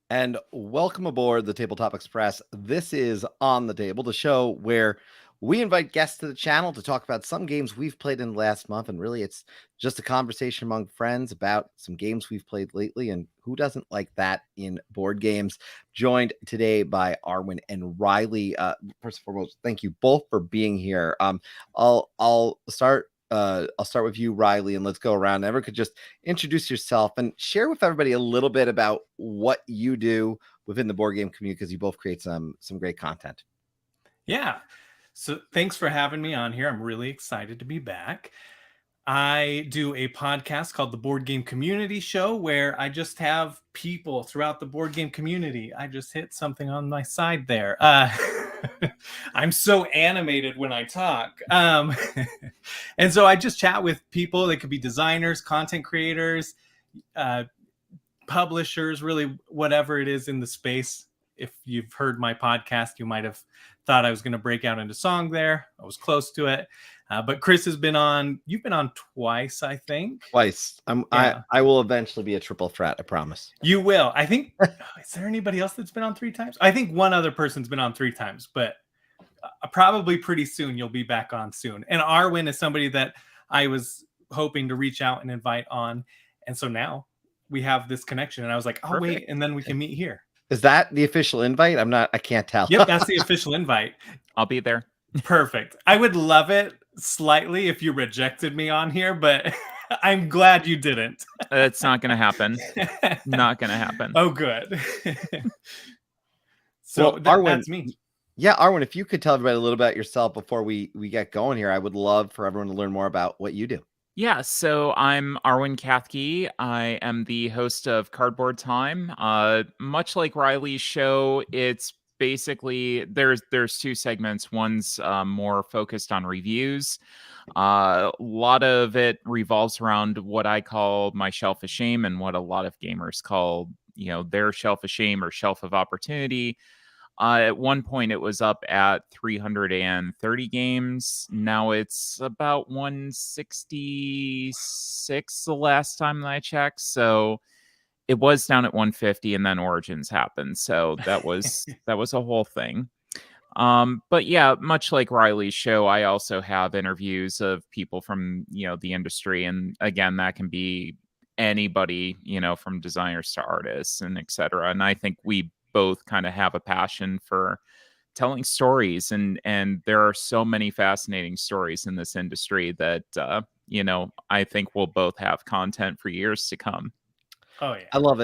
And welcome aboard the Tabletop Express. This is On the Table, the show where we invite guests to the channel to talk about some games we've played in the last month. And really, it's just a conversation among friends about some games we've played lately. And who doesn't like that in board games? Joined today by Arwen and Riley. First and foremost, thank you both for being here. I'll start with you, Riley, and let's go around. Everyone could just introduce yourself and share with everybody a little bit about what you do within the board game community, because you both create some great content. Yeah. So thanks for having me on here. I'm really excited to be back. I do a podcast called The Board Game Community Show, where I just have people throughout the board game community. I just hit something on my side there. I'm so animated when I talk. And so I just chat with people. They could be designers, content creators, publishers, really whatever it is in the space. If you've heard my podcast, you might have thought I was going to break out into song there. I was close to it. But Chris has been on. You've been on twice, I think. Twice. I will eventually be a triple threat, I promise. You will. I think. Is there anybody else that's been on 3 times? I think one other person's been on 3 times, but probably pretty soon you'll be back on soon. And Arwen is somebody that I was hoping to reach out and invite on. And so now we have this connection. And I was like, oh, Perfect. wait, and then we can meet here. Is that the official invite? I can't tell. Yep, that's the official invite. I'll be there. Perfect. I would love it slightly if you rejected me on here, but I'm glad you didn't. It's not going to happen. Not going to happen. Oh, good. So Well, that's me. Yeah, Arwen, if you could tell everybody a little about yourself before we get going here, I would love for everyone to learn more about what you do. Yeah, so I'm Arwen Kathke. I am the host of Cardboard Time. Much like Riley's show, it's basically there's 2 segments. One's more focused on reviews. A lot of it revolves around what I call my shelf of shame and what a lot of gamers call, their shelf of shame or shelf of opportunity. At one point, it was up at 330 games. Now it's about 166 the last time that I checked. So it was down at 150, and then Origins happened. So that was a whole thing. But yeah, much like Riley's show, I also have interviews of people from the industry, and again, that can be anybody, from designers to artists and etc. And I think we both kind of have a passion for telling stories, and there are so many fascinating stories in this industry that I think we'll both have content for years to come. Oh yeah, I love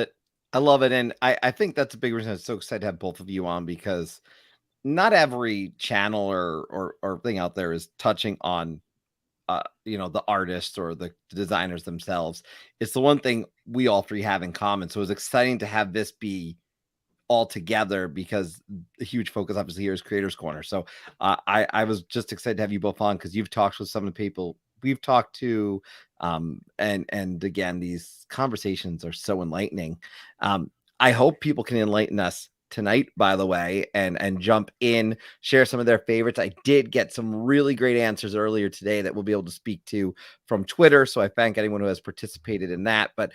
it, and I think that's a big reason I'm so excited to have both of you on, because not every channel or thing out there is touching on the artists or the designers themselves. It's the one thing we all 3 have in common. So it's exciting to have this be all together, because the huge focus obviously here is Creators Corner. So I was just excited to have you both on, because you've talked with some of the people we've talked to, and again, these conversations are so enlightening. I hope people can enlighten us tonight, by the way, and jump in, share some of their favorites. I did get some really great answers earlier today that we'll be able to speak to from Twitter, so I thank anyone who has participated in that. But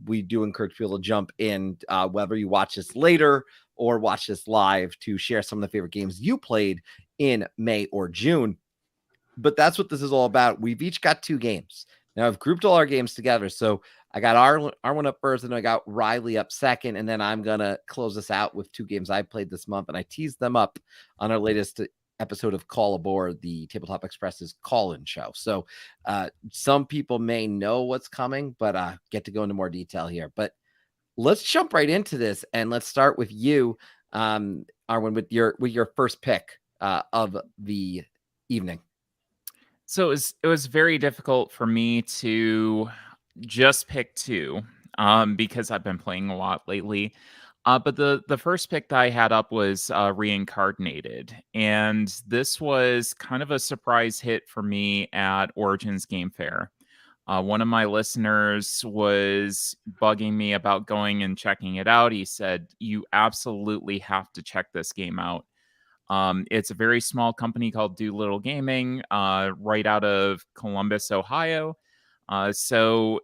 we do encourage people to jump in, whether you watch this later or watch this live to share some of the favorite games you played in May or June. But that's what this is all about. We've each got 2 games. Now I've grouped all our games together. So I got Arwen up first, and I got Riley up second. And then I'm going to close this out with 2 games I played this month. And I teased them up on our latest episode of Call Aboard, the Tabletop Express's call-in show. So some people may know what's coming, but get to go into more detail here. But let's jump right into this, and let's start with you, Arwen, with your first pick of the evening. So it was very difficult for me to just pick 2 because I've been playing a lot lately. But the first pick that I had up was Reincarnated. And this was kind of a surprise hit for me at Origins Game Fair. One of my listeners was bugging me about going and checking it out. He said, you absolutely have to check this game out. It's a very small company called Doolittle Gaming, right out of Columbus, Ohio. So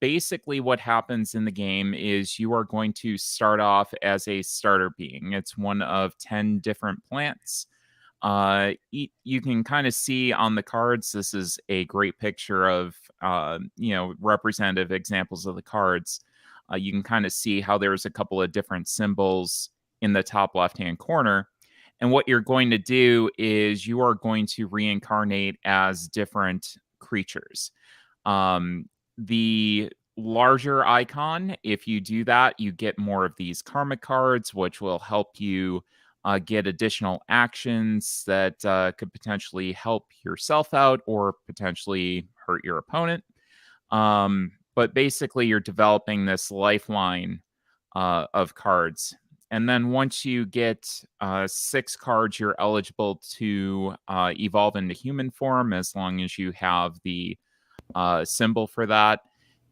basically what happens in the game is you are going to start off as a starter being. It's one of 10 different plants. You can kind of see on the cards, this is a great picture of, representative examples of the cards. You can kind of see how there's a couple of different symbols in the top left-hand corner. And what you're going to do is you are going to reincarnate as different creatures. The larger icon, if you do that, you get more of these karma cards, which will help you get additional actions that could potentially help yourself out or potentially hurt your opponent. But basically, you're developing this lifeline of cards. And then once you get 6 cards, you're eligible to evolve into human form as long as you have the symbol for that.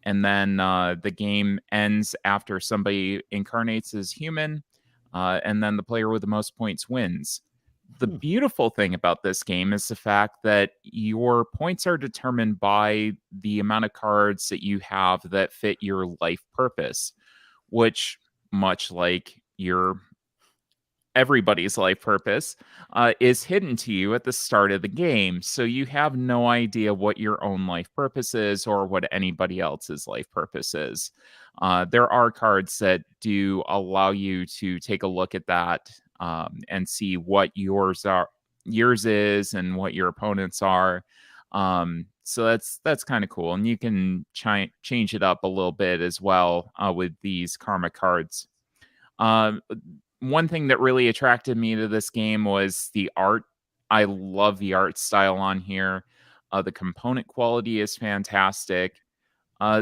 And then the game ends after somebody incarnates as human. And then the player with the most points wins. The beautiful thing about this game is the fact that your points are determined by the amount of cards that you have that fit your life purpose, which, much like everybody's life purpose, is hidden to you at the start of the game. So you have no idea what your own life purpose is or what anybody else's life purpose is. There are cards that do allow you to take a look at that and see what yours is and what your opponents are. So that's kind of cool. And you can change it up a little bit as well with these karma cards. One thing that really attracted me to this game was the art. I love the art style on here. The component quality is fantastic.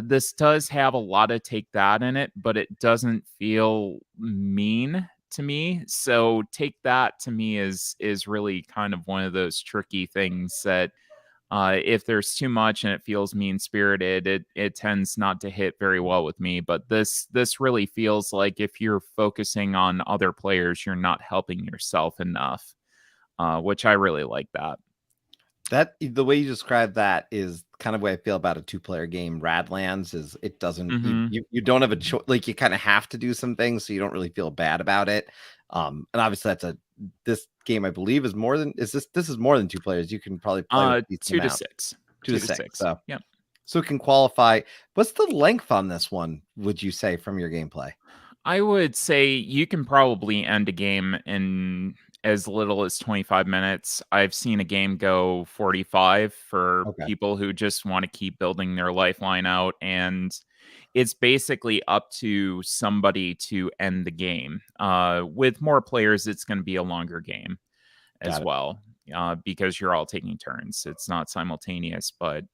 This does have a lot of take that in it, but it doesn't feel mean to me. So take that to me is really kind of one of those tricky things that if there's too much and it feels mean-spirited, it tends not to hit very well with me. But this really feels like if you're focusing on other players, you're not helping yourself enough, which I really like that. That the way you describe that is kind of the way I feel about a 2-player game. Radlands is it doesn't you don't have a choice. Like you kind of have to do some things, so you don't really feel bad about it. And obviously this game I believe is more than this is more than 2 players. You can probably play with 2 to 6. 2 to 6. So yeah. So it can qualify. What's the length on this one, would you say, from your gameplay? I would say you can probably end a game in as little as 25 minutes. I've seen a game go 45 for people who just want to keep building their lifeline out. And it's basically up to somebody to end the game. With more players, it's going to be a longer game as well, because you're all taking turns. It's not simultaneous, but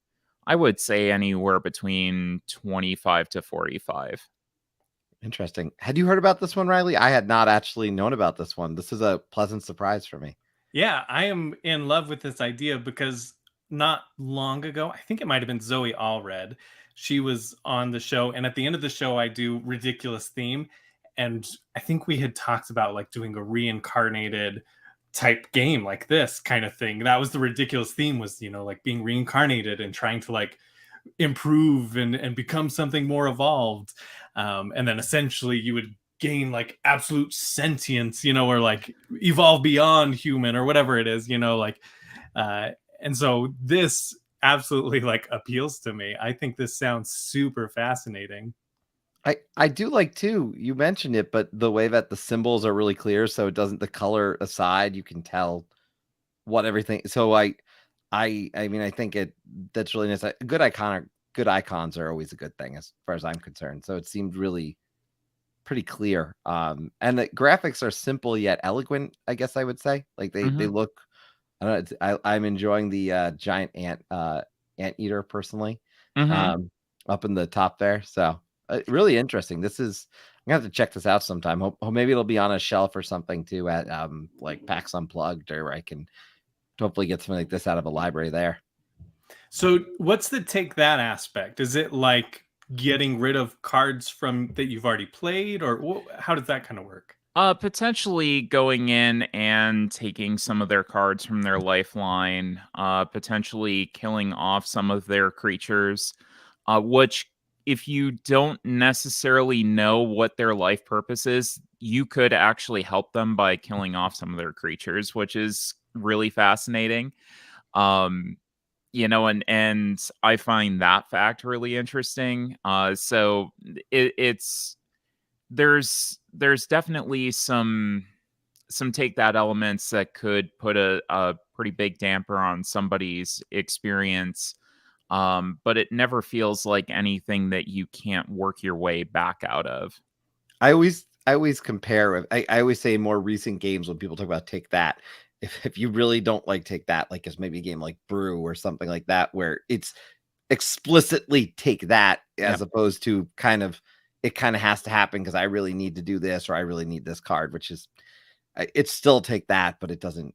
I would say anywhere between 25 to 45. Interesting. Had you heard about this one, Riley? I had not actually known about this one. This is a pleasant surprise for me. Yeah, I am in love with this idea because not long ago, I think it might have been Zoe Allred. She was on the show, and at the end of the show, I do ridiculous theme. And I think we had talked about like doing a reincarnated type game like this kind of thing. That was the ridiculous theme, was, you know, like being reincarnated and trying to like improve and become something more evolved. And then essentially you would gain like absolute sentience, or like evolve beyond human or whatever it is, like, and so this absolutely like appeals to me. I think this sounds super fascinating. I do like too. You mentioned it, but the way that the symbols are really clear, so it doesn't the color aside, you can tell what everything. So I mean, I think that's really nice. Good icons are always a good thing as far as I'm concerned. So it seemed really pretty clear. And the graphics are simple yet eloquent, I guess I would say. Like they look. I don't know. I'm enjoying the giant anteater personally. Up in the top there. So really interesting. I'm gonna have to check this out sometime. Hope maybe it'll be on a shelf or something too at like PAX Unplugged, or I can hopefully get something like this out of a library there. So what's the take that aspect? Is it like getting rid of cards from that you've already played, or how does that kind of work? Potentially going in and taking some of their cards from their lifeline, potentially killing off some of their creatures, which if you don't necessarily know what their life purpose is, you could actually help them by killing off some of their creatures, which is really fascinating. And I find that fact really interesting. So there's definitely some take that elements that could put a pretty big damper on somebody's experience. But it never feels like anything that you can't work your way back out of. I always compare. I always say in more recent games when people talk about take that, if you really don't like take that, like it's maybe a game like Brew or something like that, where it's explicitly take that as opposed to it kind of has to happen because I really need to do this or I really need this card, which is it's still take that, but it doesn't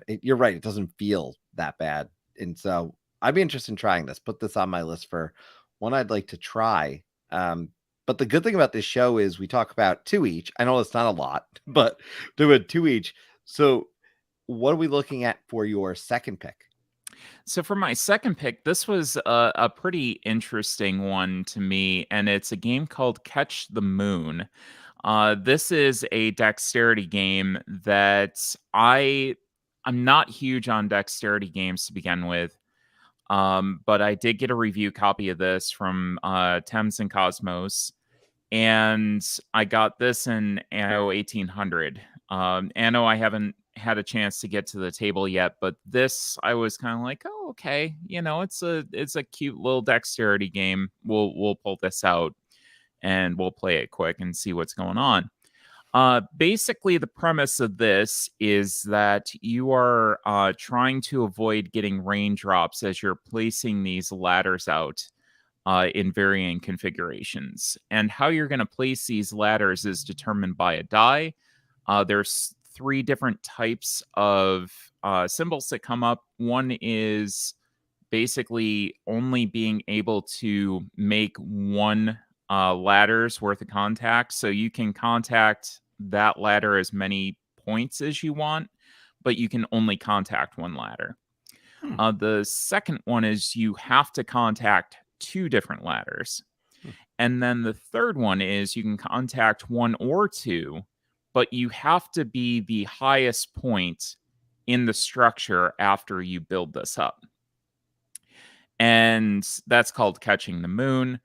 you're right. It doesn't feel that bad. And so I'd be interested in trying this, put this on my list for one I'd like to try. But the good thing about this show is we talk about 2 each. I know it's not a lot, but doing 2 each. So what are we looking at for your second pick? So for my second pick, this was a pretty interesting one to me, and it's a game called Catch the Moon. This is a dexterity game that I'm not huge on dexterity games to begin with, but I did get a review copy of this from Thames and Cosmos, and I got this in Anno 1800. Anno I haven't had a chance to get to the table yet, but this I was kind of like, oh, okay, it's a cute little dexterity game. We'll pull this out and we'll play it quick and see what's going on. Basically, the premise of this is that you are trying to avoid getting raindrops as you're placing these ladders out in varying configurations. And how you're going to place these ladders is determined by a die. There's 3 different types of symbols that come up. One is basically only being able to make 1 ladder's worth of contact. So you can contact that ladder as many points as you want, but you can only contact 1 ladder. The second one is you have to contact 2 different ladders. And then the third one is you can contact 1 or 2, but you have to be the highest point in the structure after you build this up. And that's called Catching the Moon.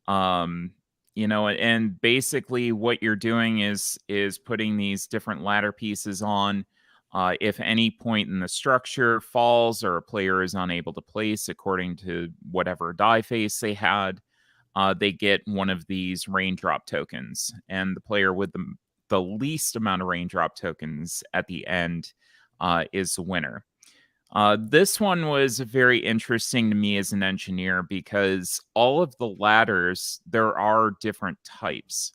And basically what you're doing is putting these different ladder pieces on. If any point in the structure falls or a player is unable to place according to whatever die face they had, they get one of these raindrop tokens. And the player with the least amount of raindrop tokens at the end is the winner. This one was very interesting to me as an engineer because all of the ladders, there are different types.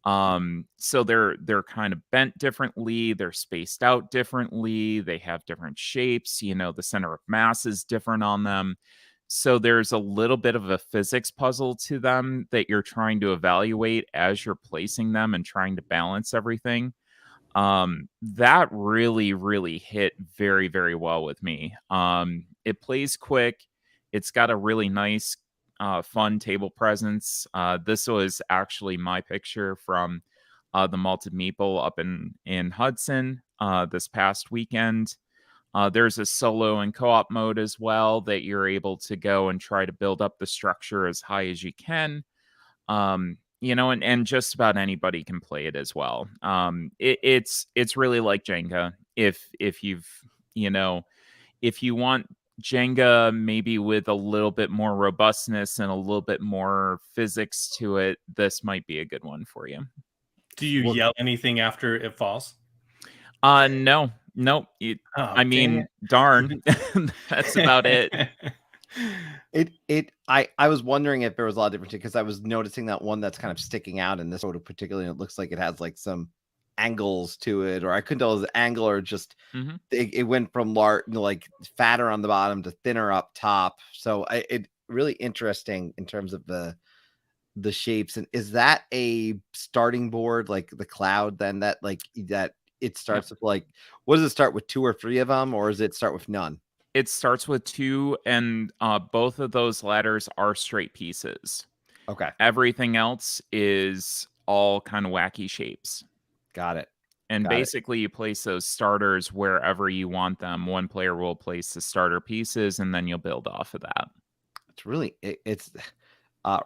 So they're kind of bent differently, they're spaced out differently, they have different shapes, the center of mass is different on them. So there's a little bit of a physics puzzle to them that you're trying to evaluate as you're placing them and trying to balance everything. That really, really hit very, very well with me. It plays quick. It's got a really nice, fun table presence. This was actually my picture from the Malted Meeple up in Hudson this past weekend. There's a solo and co-op mode as well that you're able to go and try to build up the structure as high as you can. And just about anybody can play it as well. It's really like Jenga. If you've, if you want Jenga maybe with a little bit more robustness and a little bit more physics to it, this might be a good one for you. Do you yell anything after it falls? No. Nope. Darn. That's about it. I was wondering if there was a lot of difference because I was noticing that one that's kind of sticking out in this photo particularly. It looks like it has like some angles to it, or I couldn't tell if it was an angle or just it went from like fatter on the bottom to thinner up top. So it really interesting in terms of the shapes. And is that a starting board like the cloud then that it starts with like, what does it start with, 2 or 3 of them, or does it start with none? It starts with 2, and both of those ladders are straight pieces. Okay. Everything else is all kind of wacky shapes. Got it. And basically you place those starters wherever you want them. One player will place the starter pieces, and then you'll build off of that. It's really, it's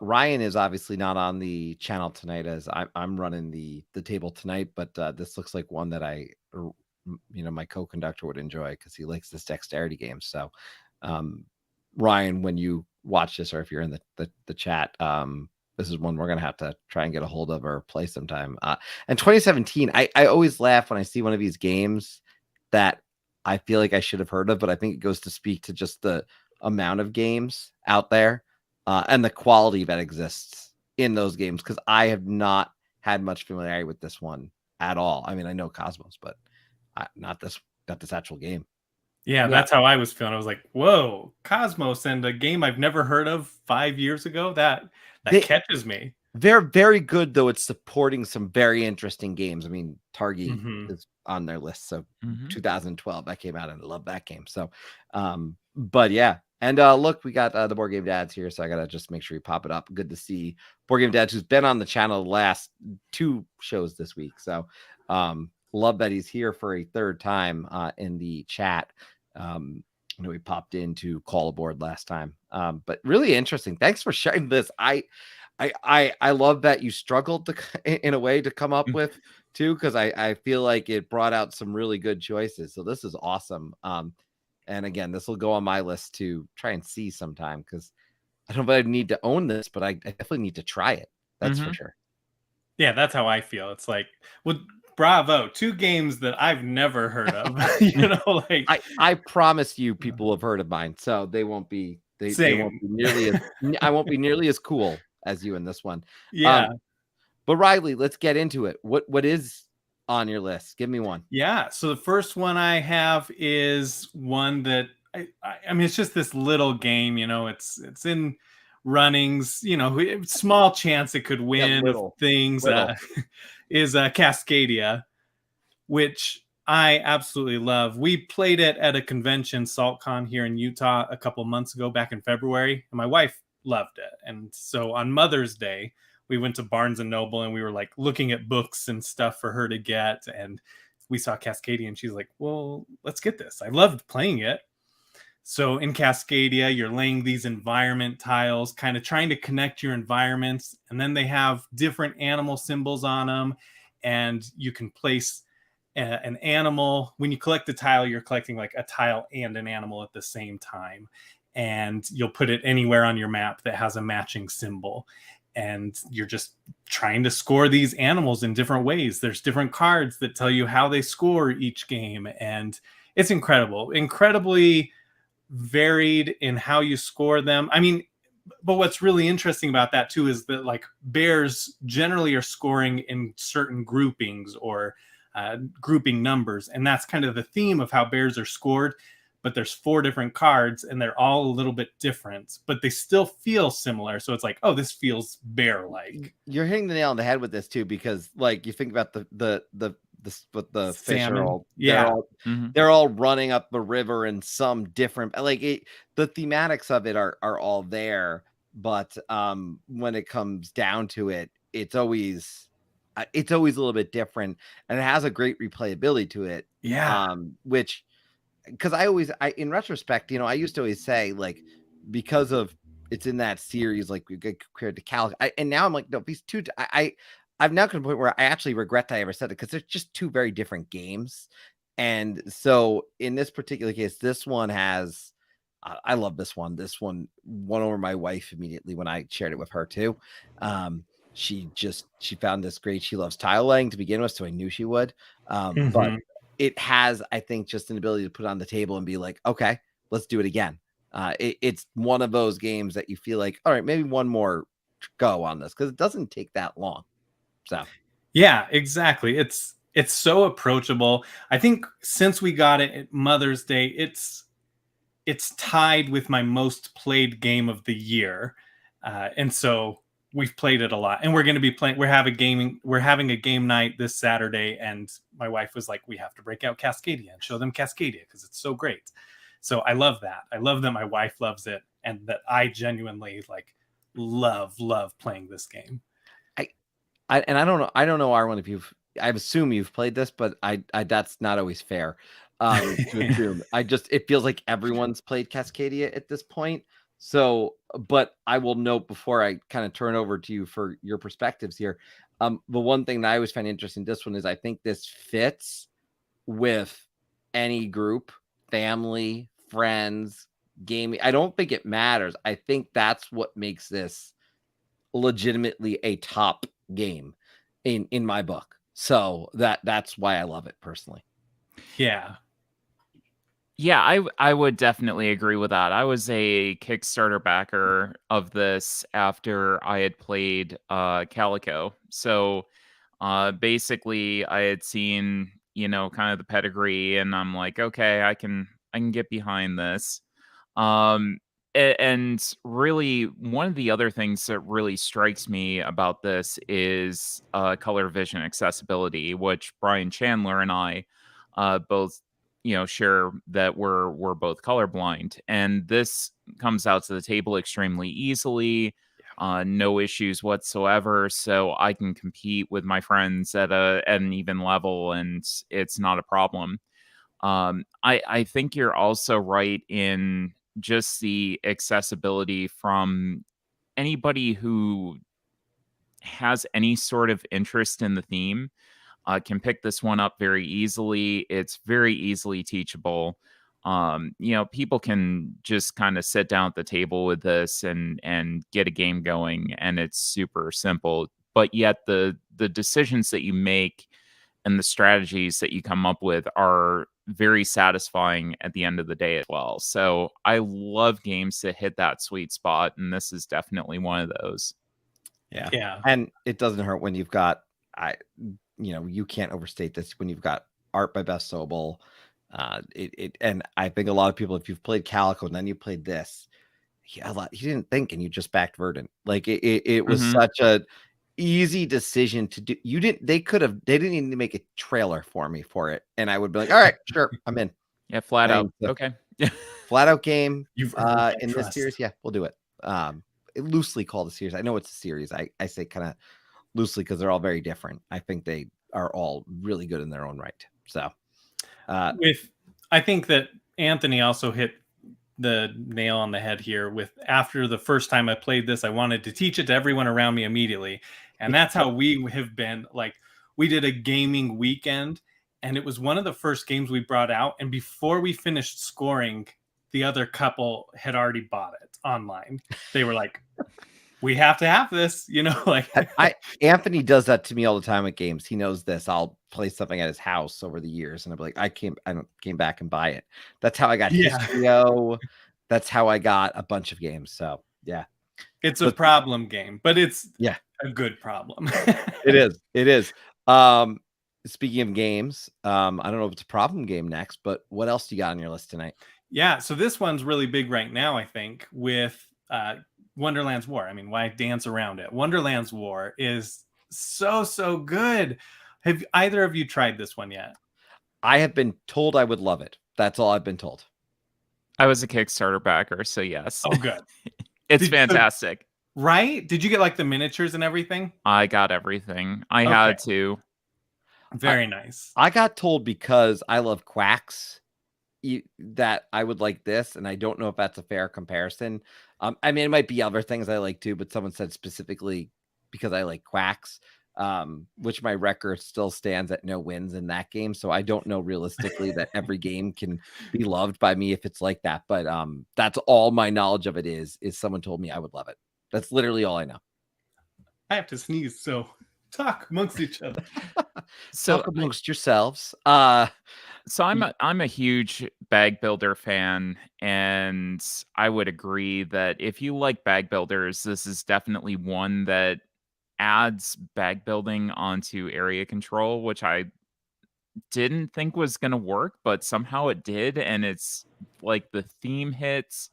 Ryan is obviously not on the channel tonight as I'm running the table tonight, but this looks like one that my co-conductor would enjoy because he likes this dexterity game. So Ryan, when you watch this, or if you're in the chat, this is one we're gonna have to try and get a hold of or play sometime. And 2017, I always laugh when I see one of these games that I feel like I should have heard of, but I think it goes to speak to just the amount of games out there and the quality that exists in those games, because I have not had much familiarity with this one at all. I mean, I know Cosmos, but not this actual game. Yeah, that's how I was feeling. I was like, whoa, Cosmos and a game I've never heard of 5 years ago. That catches me. They're very good, though. It's supporting some very interesting games. I mean, Targi is on their list. So 2012, that came out, and I love that game. So, but yeah. And look, we got the Board Game Dads here, so I got to just make sure you pop it up. Good to see Board Game Dads, who's been on the channel the last 2 shows this week. So love that he's here for a 3rd time in the chat. I know we popped in to call aboard last time, but really interesting. Thanks for sharing this. I love that you struggled in a way to come up with too, because I feel like it brought out some really good choices. So this is awesome. And again, this will go on my list to try and see sometime, because I don't know if I need to own this, but I definitely need to try it. That's for sure. Yeah, that's how I feel. It's like, well, bravo, 2 games that I've never heard of. I promise you, people have heard of mine, so they won't be. They won't be nearly as. I won't be nearly as cool as you in this one. Yeah. But Riley, let's get into it. What is on your list? Give me one. Yeah. So the first one I have is one that I mean, it's just this little game. It's in runnings. Small chance it could win things. Is Cascadia, which I absolutely love. We played it at a convention, SaltCon, here in Utah a couple months ago, back in February, and my wife loved it. And so on Mother's Day, we went to Barnes and Noble, and we were like looking at books and stuff for her to get, and we saw Cascadia, and she's like, well, let's get this. I loved playing it. So in Cascadia, you're laying these environment tiles, kind of trying to connect your environments, and then they have different animal symbols on them, and you can place an animal. When you collect the tile, you're collecting like a tile and an animal at the same time, and you'll put it anywhere on your map that has a matching symbol. And you're just trying to score these animals in different ways. There's different cards that tell you how they score each game. And it's incredibly varied in how you score them. I mean, but what's really interesting about that too is that like bears generally are scoring in certain groupings or grouping numbers. And that's kind of the theme of how bears are scored. But there's 4 different cards, and they're all a little bit different, but they still feel similar. So it's like, oh, this feels bear-like. You're hitting the nail on the head with this too, because like you think about the fish are all, they're all running up the river in some different, the thematics of it are all there, but when it comes down to it, it's always it's always a little bit different, and it has a great replayability to it. Yeah. Which, because in retrospect, I used to always say, like, because of it's in that series, like, we get compared to Cal, and now I'm like, no, these two, I've now come to the point where I actually regret that I ever said it, because they're just two very different games. And so in this particular case, this one has, I love this one. This one won over my wife immediately when I shared it with her too. She found this great. She loves tile laying to begin with, so I knew she would. But it has, I think, just an ability to put it on the table and be like, okay, let's do it again. It's one of those games that you feel like, all right, maybe one more go on this, because it doesn't take that long. So yeah, exactly. It's so approachable. I think since we got it at Mother's Day, it's tied with my most played game of the year, and so we've played it a lot. And we're going to be playing. We're having a game night this Saturday, and my wife was like, "We have to break out Cascadia and show them Cascadia because it's so great." So I love that. I love that my wife loves it, and that I genuinely love playing this game. I don't know, Arwen, I assume you've played this, but I that's not always fair to assume. It feels like everyone's played Cascadia at this point. So, but I will note before I kind of turn over to you for your perspectives here. The one thing that I always find interesting in this one is I think this fits with any group, family, friends, gaming. I don't think it matters. I think that's what makes this legitimately a top game in my book. So that's why I love it personally. Yeah. Yeah, I would definitely agree with that. I was a Kickstarter backer of this after I had played Calico. So basically I had seen, kind of the pedigree, and I'm like, okay, I can get behind this. And really, one of the other things that really strikes me about this is color vision accessibility, which Brian Chandler and I both, share that we're both colorblind, and this comes out to the table extremely easily. No issues whatsoever. So I can compete with my friends at an even level, and it's not a problem. I think you're also right in just the accessibility from anybody who has any sort of interest in the theme. Can pick this one up very easily. It's very easily teachable. People can just kind of sit down at the table with this and get a game going, and it's super simple. But yet the decisions that you make and the strategies that you come up with are very satisfying at the end of the day as well. So I love games that hit that sweet spot, and this is definitely one of those. Yeah. And it doesn't hurt when you've got, you can't overstate this, when you've got art by Beth Sobel. And I think a lot of people, if you've played Calico and then you played this, you didn't think, and you just backed Verdant. Like it was such a easy decision to do. They didn't even make a trailer for me for it, and I would be like, all right, sure, I'm in. Yeah, flat out. Okay. Flat out game. You've in this series, yeah, we'll do it. Loosely called a series. I know it's a series. I say kind of loosely because they're all very different. I think they are all really good in their own right. So I think that Anthony also hit the nail on the head here with, after the first time I played this, I wanted to teach it to everyone around me immediately. And that's how we have been. Like, we did a gaming weekend, and it was one of the first games we brought out. And before we finished scoring, the other couple had already bought it online. They were like, we have to have this, Anthony does that to me all the time at games. He knows this. I'll play something at his house over the years, and I'm like, I came back and buy it. That's how I got Histrio. That's how I got a bunch of games. So yeah, it's a problem game, but it's a good problem. It is. Speaking of games, I don't know if it's a problem game next, but what else do you got on your list tonight? Yeah, so this one's really big right now, I think, with Wonderland's War. I mean, why dance around it? Wonderland's War is so good. Have either of you tried this one yet? I have been told I would love it. That's all I've been told. I was a Kickstarter backer, so yes. Oh, good. It's fantastic. Right? Did you get like the miniatures and everything? I got everything. I Okay. had to. Very nice. I got told because I love quacks that I would like this, and I don't know if that's a fair comparison. I mean, it might be other things I like too, but someone said specifically because I like quacks, which my record still stands at no wins in that game. So I don't know realistically that every game can be loved by me if it's like that. But that's all my knowledge of it is someone told me I would love it. That's literally all I know. I have to sneeze, so talk amongst each other. So Talk amongst yourselves. So I'm a huge bag builder fan, and I would agree that if you like bag builders, this is definitely one that adds bag building onto area control, which I didn't think was going to work, but somehow it did, and it's like the theme hits.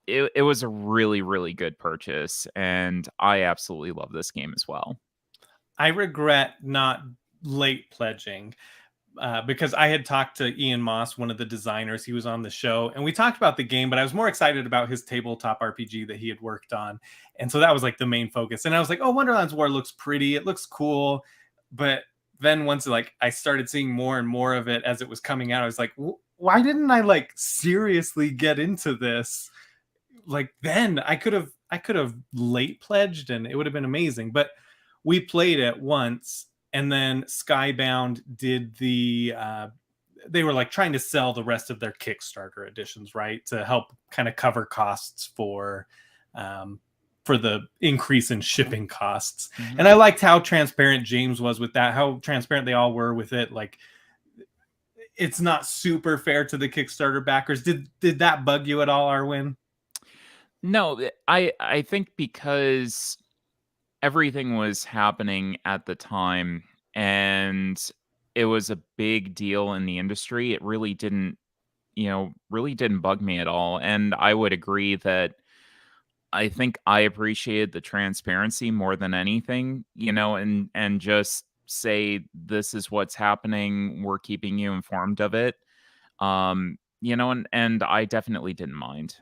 It was a really, really good purchase, and I absolutely love this game as well. I regret not late pledging. Because I had talked to Ian Moss, one of the designers. He was on the show, and we talked about the game, but I was more excited about his tabletop RPG that he had worked on. And so that was like the main focus. And I was like, oh, Wonderland's War looks pretty. It looks cool. But then once like I started seeing more and more of it as it was coming out, I was like, why didn't I like seriously get into this? Like then I could have late pledged and it would have been amazing. But we played it once. And then Skybound did they were like trying to sell the rest of their Kickstarter editions, right? To help kind of cover costs for the increase in shipping costs. Mm-hmm. And I liked how transparent James was with that, how transparent they all were with it. Like it's not super fair to the Kickstarter backers. Did that bug you at all, Arwen? No, I think because everything was happening at the time and it was a big deal in the industry, it really didn't bug me at all. And I would agree that I think I appreciated the transparency more than anything, and just say this is what's happening, we're keeping you informed of it. And I definitely didn't mind.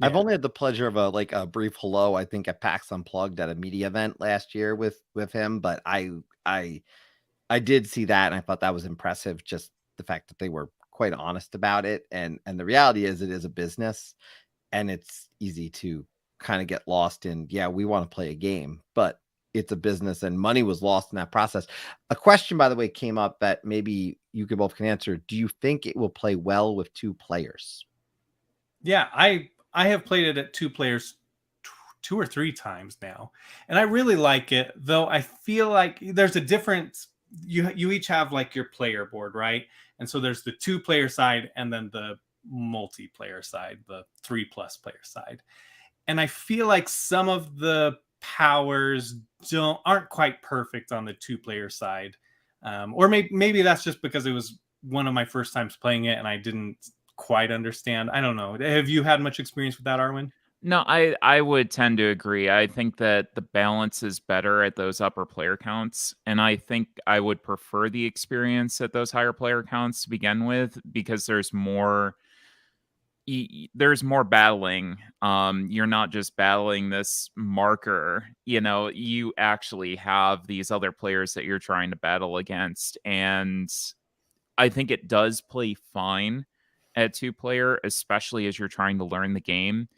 I've only had the pleasure of a brief hello, I think at PAX Unplugged at a media event last year with him, but I did see that and I thought that was impressive, just the fact that they were quite honest about it. And the reality is it is a business and it's easy to kind of get lost in, yeah, we want to play a game, but it's a business and money was lost in that process. A question, by the way, came up that maybe you could both can answer. Do you think it will play well with 2 players? Yeah, I have played it at 2 players 2 or 3 times now, and I really like it. Though I feel like there's a difference. You each have like your player board, right? And so there's the 2-player side, and then the multiplayer side, the 3+ player side. And I feel like some of the powers aren't quite perfect on the 2-player side, or maybe that's just because it was one of my first times playing it, and I didn't quite understand. I don't know. Have you had much experience with that, Arwen? No, I would tend to agree. I think that the balance is better at those upper player counts, and I think I would prefer the experience at those higher player counts to begin with because there's more battling. You're not just battling this marker, you actually have these other players that you're trying to battle against, and I think it does play fine at 2-player, especially as you're trying to learn the game.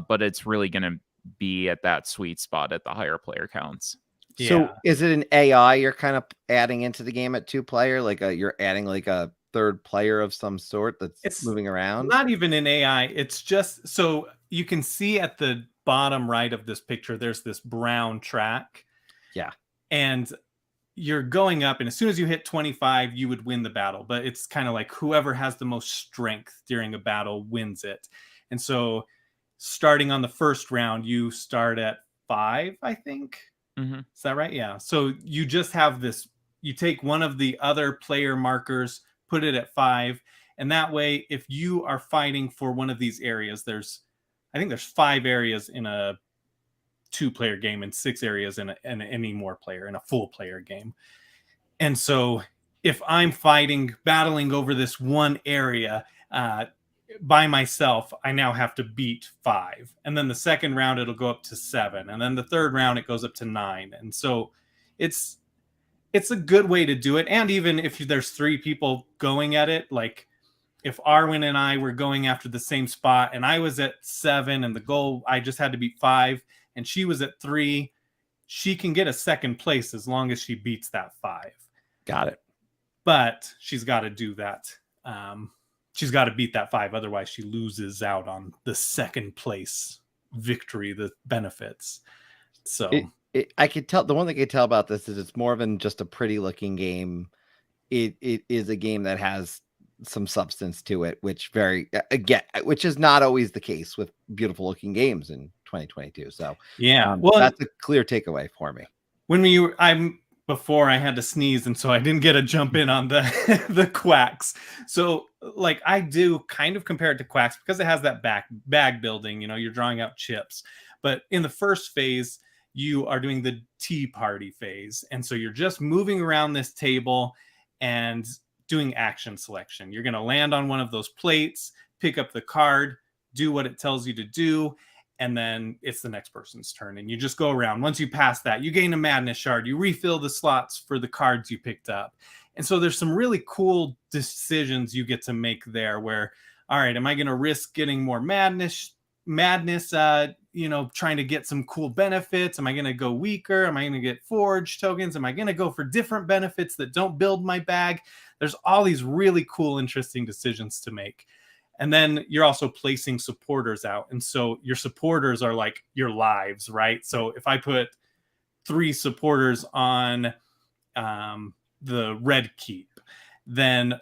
But it's really going to be at that sweet spot at the higher player counts. Yeah. So is it an AI you're kind of adding into the game at 2-player? Like you're adding like a third player of some sort that's moving around? Not even an AI. It's just so you can see at the bottom right of this picture, there's this brown track. Yeah. And you're going up, and as soon as you hit 25, you would win the battle. But it's kind of like whoever has the most strength during a battle wins it. And so starting on the first round, you start at 5, I think. Mm-hmm. Is that right? Yeah. So you just have this, you take one of the other player markers, put it at 5. And that way, if you are fighting for one of these areas, I think there's 5 areas in a 2-player game and 6 areas in any more player in a full player game. And so if I'm battling over this one area, by myself, I now have to beat 5. And then the second round, it'll go up to 7. And then the third round, it goes up to 9. And so it's a good way to do it. And even if there's 3 people going at it, like if Arwen and I were going after the same spot and I was at 7 and the goal, I just had to beat 5 and she was at 3, she can get a second place as long as she beats that 5. Got it. But she's got to do that. She's got to beat that 5. Otherwise, she loses out on the second place victory, the benefits. So I could tell, the one thing I could tell about this is it's more than just a pretty looking game. It is a game that has some substance to it, which is not always the case with beautiful looking games in 2022. So yeah, well, that's a clear takeaway for me. Before I had to sneeze, and so I didn't get to jump in on the quacks. So like I do kind of compare it to quacks because it has that bag building, you're drawing out chips. But in the first phase, you are doing the tea party phase. And so you're just moving around this table and doing action selection. You're going to land on one of those plates, pick up the card, do what it tells you to do, and then it's the next person's turn. And you just go around. Once you pass that, you gain a madness shard. You refill the slots for the cards you picked up. And so there's some really cool decisions you get to make there where, all right, am I going to risk getting more madness, trying to get some cool benefits? Am I going to go weaker? Am I going to get forge tokens? Am I going to go for different benefits that don't build my bag? There's all these really cool, interesting decisions to make. And then you're also placing supporters out. And so your supporters are like your lives, right? So if I put 3 supporters on the red keep, then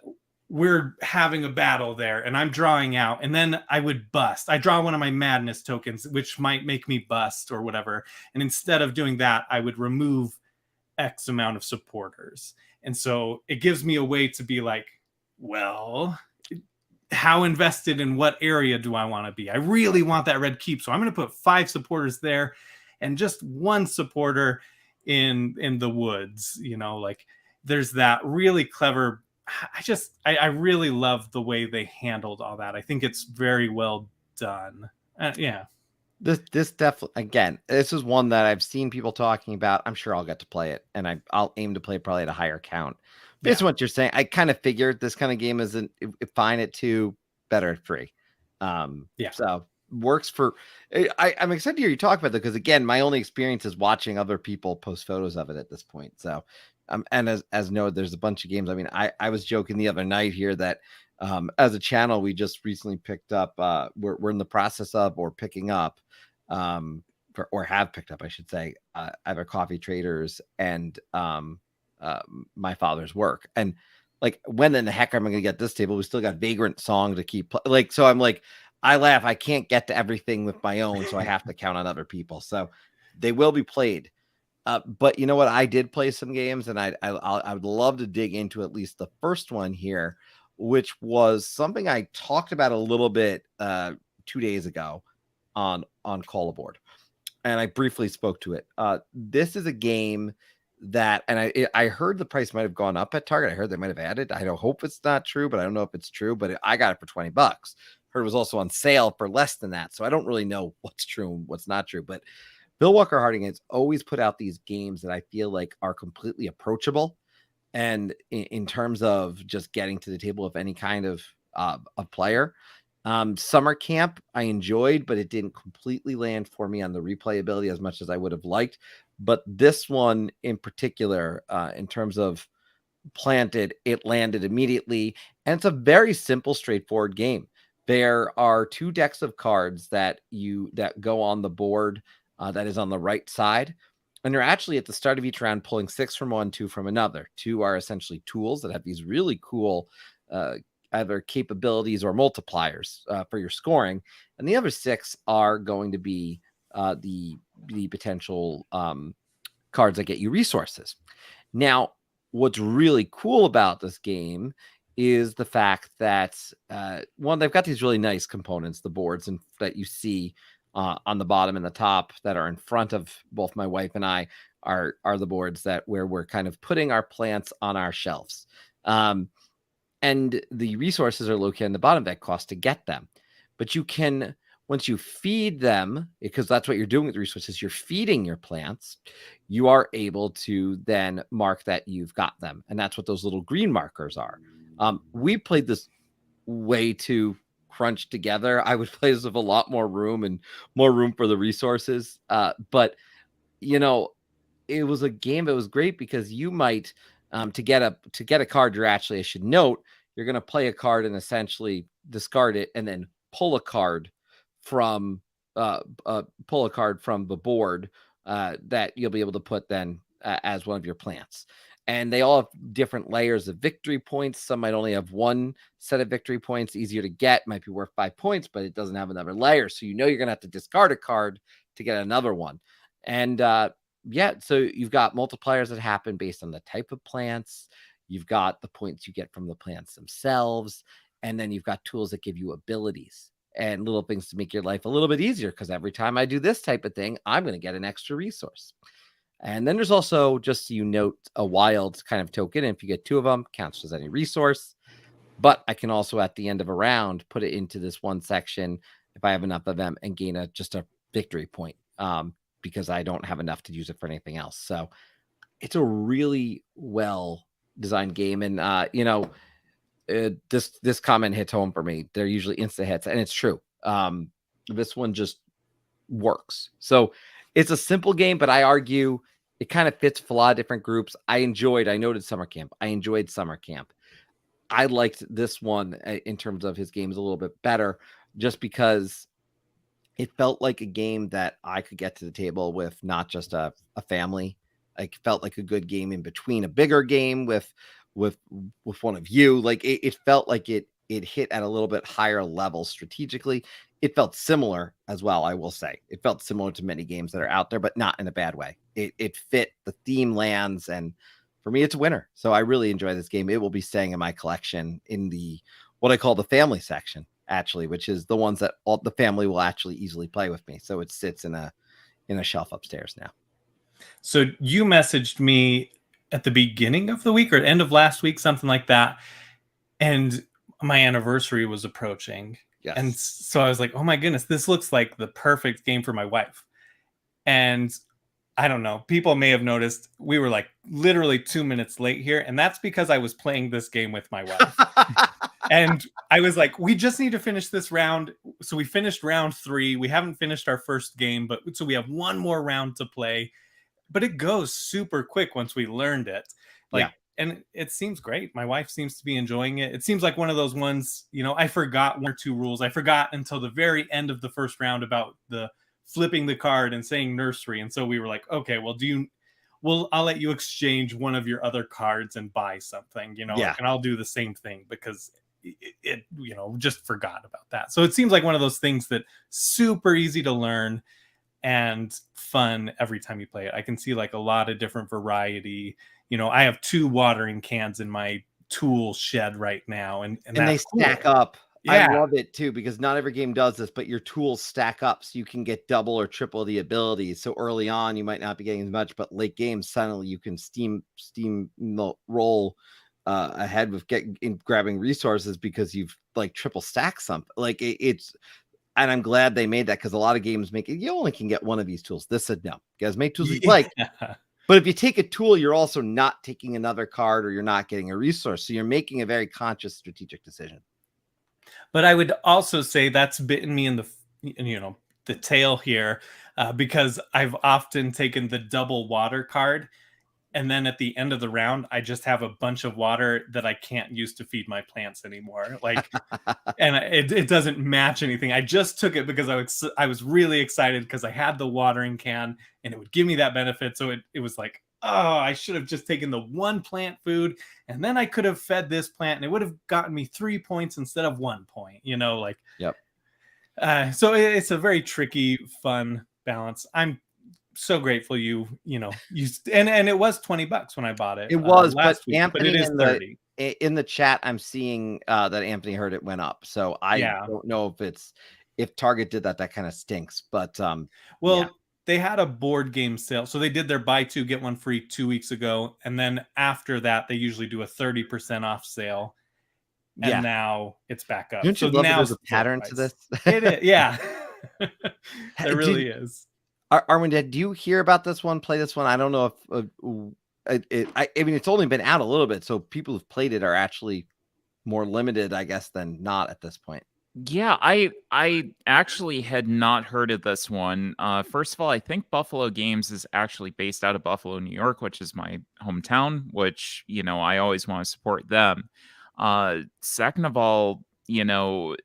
we're having a battle there and I'm drawing out. And then I would bust. I draw one of my madness tokens, which might make me bust or whatever. And instead of doing that, I would remove X amount of supporters. And so it gives me a way to be like, well, how invested in what area do I want to be? I really want that red keep. So I'm going to put 5 supporters there and just 1 supporter in the woods. Like there's that really clever. I really love the way they handled all that. I think it's very well done. Yeah. This definitely, again, this is one that I've seen people talking about. I'm sure I'll get to play it, and I'll aim to play probably at a higher count. Based on what you're saying, I kind of figured this kind of game isn't fine at 2, better at 3. So works for. I'm excited to hear you talk about that because again, my only experience is watching other people post photos of it at this point. So, and as noted, there's a bunch of games. I mean, I was joking the other night here that as a channel, we just recently picked up. We're in the process of or picking up. Or have picked up, I should say, either Coffee Traders and My Father's Work. And like, when in the heck am I going to get this table? We still got Vagrant Song to keep so I'm like, I laugh. I can't get to everything with my own, so I have to count on other people. So they will be played. But you know what? I did play some games, and I would love to dig into at least the first one here, which was something I talked about a little bit 2 days ago on Call Aboard, and I briefly spoke to it. This is a game that, and I heard the price might have gone up at Target. I heard they might have added. I don't hope it's not true, but I don't know if it's true. But I got it for $20. Heard it was also on sale for less than that, so I don't really know what's true and what's not true. But Bill Walker Harding has always put out these games that I feel like are completely approachable, and in terms of just getting to the table of any kind of a player. Summer Camp I enjoyed, but it didn't completely land for me on the replayability as much as I would have liked. But this one in particular, in terms of Planted, it landed immediately, and it's a very simple, straightforward game. There are 2 decks of cards that go on the board that is on the right side, and you're actually at the start of each round pulling 6 from one, 2 from another. 2 are essentially tools that have these really cool either capabilities or multipliers for your scoring, and the other 6 are going to be the potential cards that get you resources. Now, what's really cool about this game is the fact that one, they've got these really nice components, the boards, and that you see on the bottom and the top that are in front of both my wife and I are the boards that where we're kind of putting our plants on our shelves. and the resources are located on the bottom that cost to get them. But you can, once you feed them, because that's what you're doing with resources, you're feeding your plants, you are able to then mark that you've got them. And that's what those little green markers are. We played this way too crunched together. I would play this with a lot more room and more room for the resources. But, you know, it was a game that was great because you might, to get a card, you're actually, I should note, you're going to play a card and essentially discard it and then pull a card from the board that you'll be able to put then as one of your plants. And they all have different layers of victory points. Some might only have one set of victory points, easier to get, might be worth 5 points, but it doesn't have another layer. So you're going to have to discard a card to get another one. And so you've got multipliers that happen based on the type of plants. You've got the points you get from the plants themselves. And then you've got tools that give you abilities and little things to make your life a little bit easier. Because every time I do this type of thing, I'm going to get an extra resource. And then there's also, just so you note, a wild kind of token. And if you get 2 of them, counts as any resource. But I can also, at the end of a round, put it into this one section if I have enough of them and gain just a victory point because I don't have enough to use it for anything else. So it's a really well designed game. And, this comment hits home for me. They're usually insta hits, and it's true. This one just works. So it's a simple game, but I argue it kind of fits for a lot of different groups. I noted summer camp. I enjoyed summer camp. I liked this one in terms of his games a little bit better, just because it felt like a game that I could get to the table with not just a family. Like, felt like a good game in between a bigger game with one of you. Like it felt like it hit at a little bit higher level strategically. It felt similar as well, I will say. It felt similar to many games that are out there, but not in a bad way. It fit the theme lands, and for me, it's a winner. So I really enjoy this game. It will be staying in my collection in the what I call the family section, actually, which is the ones that all the family will actually easily play with me. So it sits in a shelf upstairs now. So you messaged me at the beginning of the week or end of last week, something like that, and my anniversary was approaching. Yes. And so I was like, oh my goodness, this looks like the perfect game for my wife. And I don't know, people may have noticed we were like literally 2 minutes late here. And that's because I was playing this game with my wife. And I was like, we just need to finish this round. So we finished round 3. We haven't finished our first game, but so we have one more round to play. But it goes super quick once we learned it. And it seems great. My wife seems to be enjoying it. It seems like one of those ones, I forgot 1 or 2 rules. I forgot until the very end of the first round about the flipping the card and saying nursery. And so we were like, okay, well, I'll let you exchange one of your other cards and buy something, and I'll do the same thing because it just forgot about that. So it seems like one of those things that super easy to learn and fun every time you play it. I can see like a lot of different variety. I have 2 watering cans in my tool shed right now, and they stack cool. up. Yeah. I love it too, because not every game does this, but your tools stack up so you can get double or triple the abilities. So early on, you might not be getting as much, but late game, suddenly you can steam roll ahead with grabbing resources because you've like triple stacked something. Like it's. And I'm glad they made that, because a lot of games make it, you only can get one of these tools. This said, no, you guys make tools you like. But if you take a tool, you're also not taking another card, or you're not getting a resource. So you're making a very conscious strategic decision. But I would also say that's bitten me in the tail here, because I've often taken the double water card. And then at the end of the round, I just have a bunch of water that I can't use to feed my plants anymore. And it doesn't match anything. I just took it because I was really excited because I had the watering can and it would give me that benefit. So it was like, oh, I should have just taken the 1 plant food, and then I could have fed this plant and it would have gotten me 3 points instead of 1 point, Yep. So it's a very tricky, fun balance. I'm so grateful you and it was $20 when I bought it. It was last but week, Anthony, but it is 30 in the chat. I'm seeing that Anthony heard it went up, so I don't know if Target did that kind of stinks, but they had a board game sale, so they did their buy 2 get 1 free 2 weeks ago, and then after that they usually do a 30% off sale. and now it's back up. Don't you So love that now there's a sword pattern to fights. this? It is, yeah. There Did- really is. Arwen, did you hear about this one? Play this one? I don't know if I mean, it's only been out a little bit, so people who've played it are actually more limited, I guess, than not at this point. Yeah, I actually had not heard of this one. First of all, I think Buffalo Games is actually based out of Buffalo, New York, which is my hometown, which, you know, I always want to support them. Second of all, you know,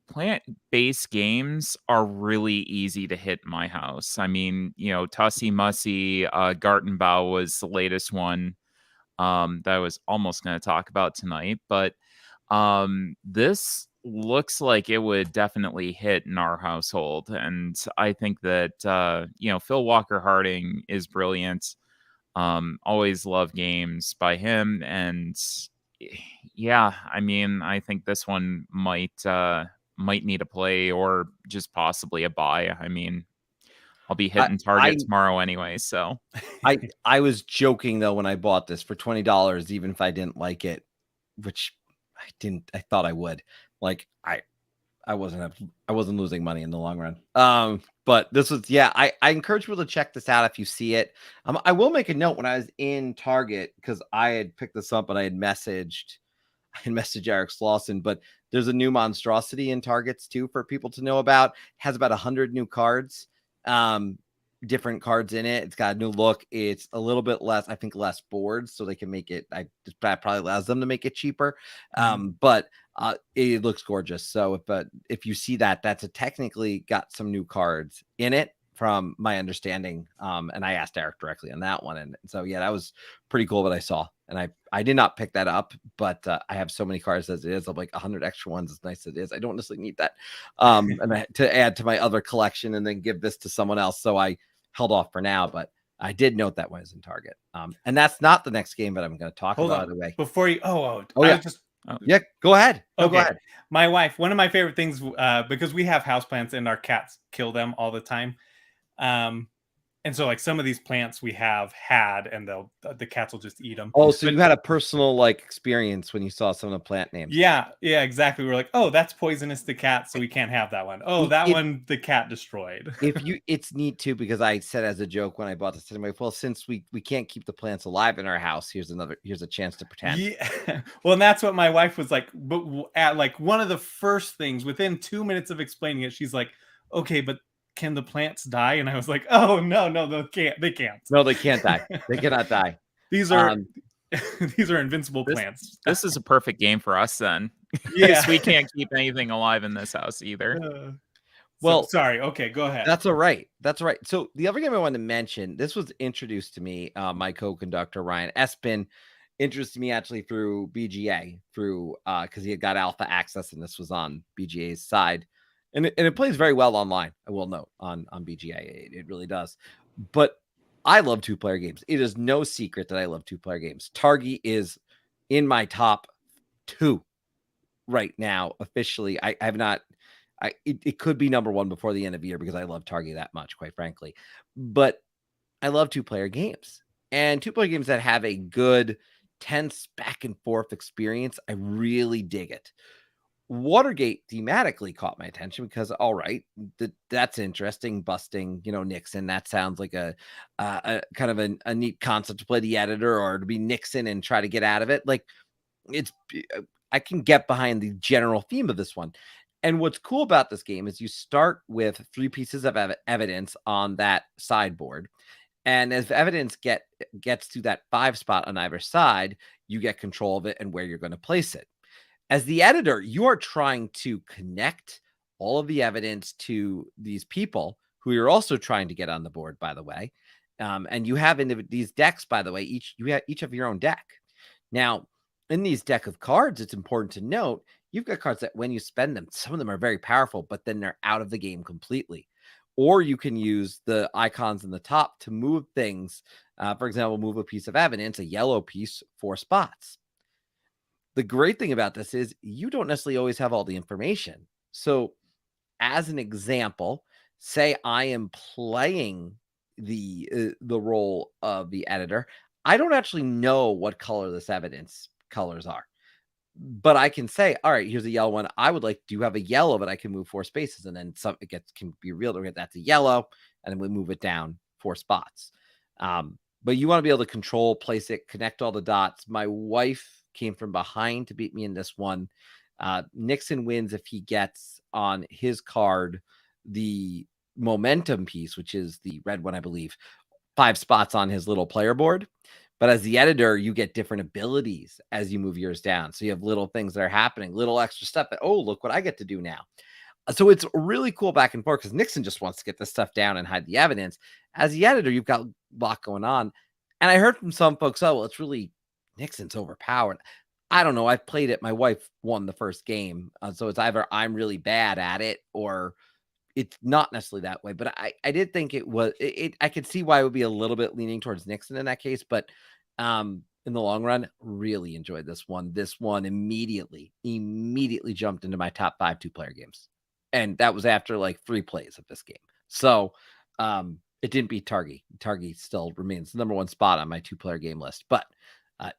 plant-based games are really easy to hit in my house. I mean, you know, Tussie Mussy, Gartenbau was the latest one that I was almost going to talk about tonight, but this looks like it would definitely hit in our household, and I think that you know, Phil Walker Harding is brilliant. Always love games by him, and yeah, I mean, I think this one might need a play or just possibly a buy. I mean, I'll be hitting Target tomorrow anyway, so I was joking though when I bought this for $20, even if I didn't like it, which I thought I would. Like I wasn't losing money in the long run. But this was, yeah, I encourage people to check this out if you see it. I will make a note when I was in Target, because I had picked this up and I had messaged Eric Slauson, but there's a new monstrosity in Targets too for people to know about. It has about 100 new cards, different cards in it. It's got a new look. It's a little bit less, I think, less boards, so they can make it. That probably allows them to make it cheaper. But it looks gorgeous. So if you see that, that's technically got some new cards in it, from my understanding. And I asked Eric directly on that one, and so yeah, that was pretty cool what I saw. And I did not pick that up, but I have so many cards as it is. I'm like 100 extra ones, as nice as it is. I don't necessarily need that, and to add to my other collection and then give this to someone else. So I held off for now, but I did note that one is in Target. And that's not the next game that I'm going to talk about. By the way, before you, yeah, go ahead. Okay. Go ahead. My wife, one of my favorite things, because we have houseplants and our cats kill them all the time. And so like some of these plants we have had, and the cats will just eat them. Oh, so you had a personal like experience when you saw some of the plant names. Yeah, exactly. We're like, oh, that's poisonous to cats, so we can't have that one. Oh, that one the cat destroyed. It's neat too, because I said as a joke when I bought this, I'm like, well, since we can't keep the plants alive in our house, here's a chance to pretend. Yeah. Well, and that's what my wife was like, but at like one of the first things, within 2 minutes of explaining it, she's like, okay, but can the plants die? And I was like, oh no, they can't. No, they can't die. They cannot die. These are these are invincible plants. This is a perfect game for us then. Yeah, we can't keep anything alive in this house either. Well, sorry. Okay, go ahead. That's all right. So the other game I wanted to mention, this was introduced to me, my co-conductor Ryan Espin introduced me actually through BGA, because he had got alpha access, and this was on BGA's side. And it plays very well online, I will note, on BGA. It really does. But I love two-player games. It is no secret that I love two-player games. Targi is in my top 2 right now, officially. I have not... It could be number 1 before the end of the year, because I love Targi that much, quite frankly. But I love two-player games. And two-player games that have a good, tense back-and-forth experience, I really dig it. Watergate thematically caught my attention, because all right, that's interesting, busting Nixon. That sounds like a kind of a neat concept to play the editor, or to be Nixon and try to get out of it. Like, I can get behind the general theme of this one. And what's cool about this game is you start with 3 pieces of evidence on that sideboard, and as evidence gets to that 5 spot on either side, you get control of it and where you're going to place it. As the editor, you are trying to connect all of the evidence to these people who you're also trying to get on the board, by the way. And you have these decks, by the way, each of your own deck. Now, in these deck of cards, it's important to note, you've got cards that when you spend them, some of them are very powerful, but then they're out of the game completely. Or you can use the icons in the top to move things. For example, move a piece of evidence, a yellow piece, 4 spots. The great thing about this is you don't necessarily always have all the information. So as an example, say I am playing the role of the editor. I don't actually know what color this evidence colors are. but I can say, all right, here's a yellow one. I would like, do you have a yellow that I can move 4 spaces? And then can be real. That's a yellow. And then we move it down 4 spots. But you want to be able to control, place it, connect all the dots. My wife came from behind to beat me in this one. Nixon wins if he gets on his card the momentum piece, which is the red one, I believe, 5 spots on his little player board. But as the editor, you get different abilities as you move yours down. So you have little things that are happening, little extra stuff that, oh, look what I get to do now. So it's really cool back and forth because Nixon just wants to get this stuff down and hide the evidence. As the editor, you've got a lot going on. And I heard from some folks, oh, well, it's really Nixon's overpowered. I don't know. I've played it. My wife won the first game. So it's either I'm really bad at it or it's not necessarily that way. But I did think it was, I could see why it would be a little bit leaning towards Nixon in that case. But in the long run, really enjoyed this one. This one immediately jumped into my top 5 2-player games. And that was after like 3 plays of this game. So it didn't beat Targi. Targi still remains the number 1 spot on my 2-player game list. But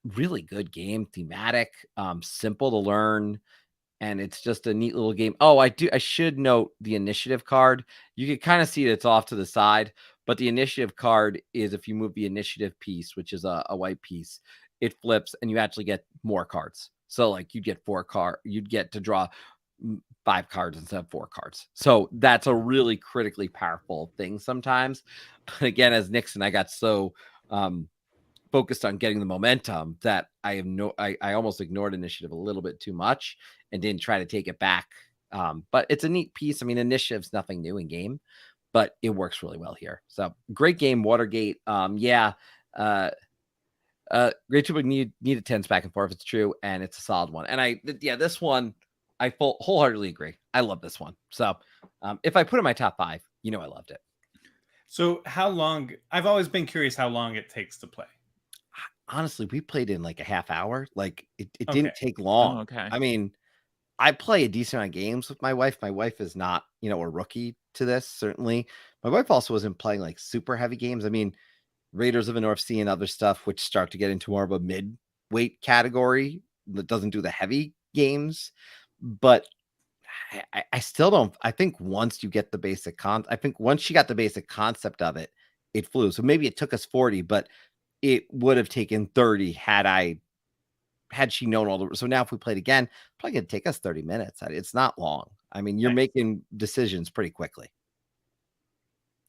really good game, thematic, simple to learn. And it's just a neat little game. Oh, I should note the initiative card. You can kind of see it's off to the side. But the initiative card is if you move the initiative piece, which is a white piece, it flips and you actually get more cards. So like you'd get 4 cards. You'd get to draw 5 cards instead of 4 cards. So that's a really critically powerful thing sometimes. But again, as Nixon, I got so focused on getting the momentum that I almost ignored initiative a little bit too much and didn't try to take it back. But it's a neat piece. I mean, initiative's nothing new in game, but it works really well here. So great game, Watergate. Great to needed 10s back and forth. It's true, and it's a solid one. And this one I wholeheartedly agree. I love this one. So if I put it in my top 5, I loved it. So how long? I've always been curious how long it takes to play. Honestly, we played in like a half hour. Like it Okay. didn't take long. Oh, okay. I mean, I play a decent amount of games with my wife. My wife is not, a rookie to this, certainly. My wife also wasn't playing like super heavy games. I mean, Raiders of the North Sea and other stuff, which start to get into more of a mid-weight category that doesn't do the heavy games. But I still don't. I think once you get the basic once she got the basic concept of it, it flew. So maybe it took us 40, but it would have taken 30 had she known all the. So now if we played again, probably going to take us 30 minutes. It's not long. I mean, you're making decisions pretty quickly.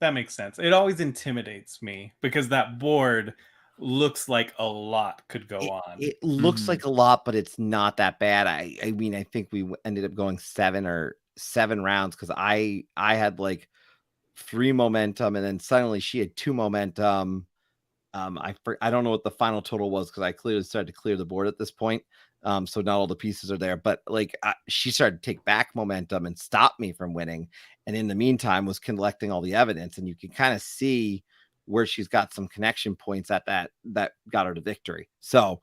That makes sense. It always intimidates me because that board looks like a lot could go on. It looks like a lot, but it's not that bad. I mean, I think we ended up going 7 rounds because I had like 3 momentum and then suddenly she had 2 momentum. I don't know what the final total was because I clearly started to clear the board at this point. So not all the pieces are there, but like she started to take back momentum and stop me from winning. And in the meantime was collecting all the evidence, and you can kind of see where she's got some connection points at that got her to victory. So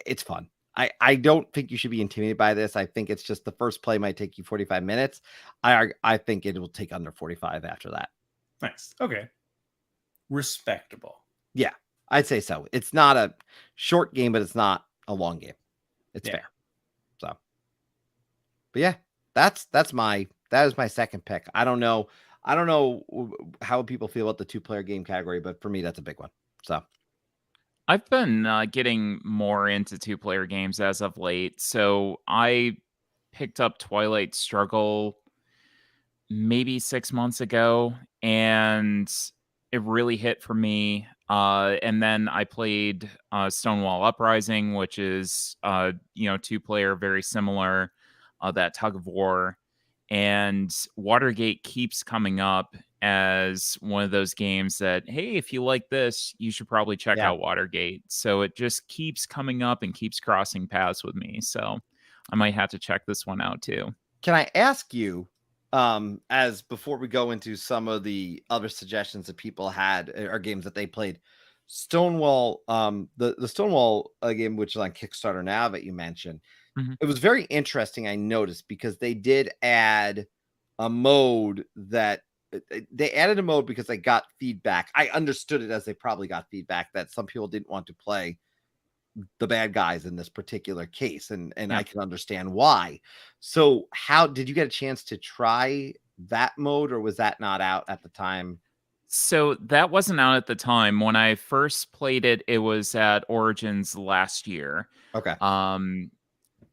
it's fun. I don't think you should be intimidated by this. I think it's just the first play might take you 45 minutes. I think it will take under 45 after that. Nice. Okay. Respectable. Yeah, I'd say so. It's not a short game, but it's not a long game. It's fair. So, but yeah, that is my second pick. I don't know how people feel about the 2-player game category, but for me, that's a big one. So I've been getting more into 2-player games as of late. So I picked up Twilight Struggle maybe 6 months ago, and it really hit for me. And then I played Stonewall Uprising, which is 2-player, very similar, that tug of war. And Watergate keeps coming up as one of those games that, hey, if you like this, you should probably check out Watergate. So it just keeps coming up and keeps crossing paths with me. So I might have to check this one out too. Can I ask you, as before we go into some of the other suggestions that people had or games that they played, Stonewall, the Stonewall game, which is on Kickstarter now that you mentioned, it was very interesting. I noticed because they did add a mode because they got feedback. I understood it as they probably got feedback that some people didn't want to play the bad guys in this particular case, and Yeah. I can understand why. So how did you get a chance to try that mode, or was that not out at the time? So that wasn't out at the time. When I first played it, it was at Origins last year. Okay.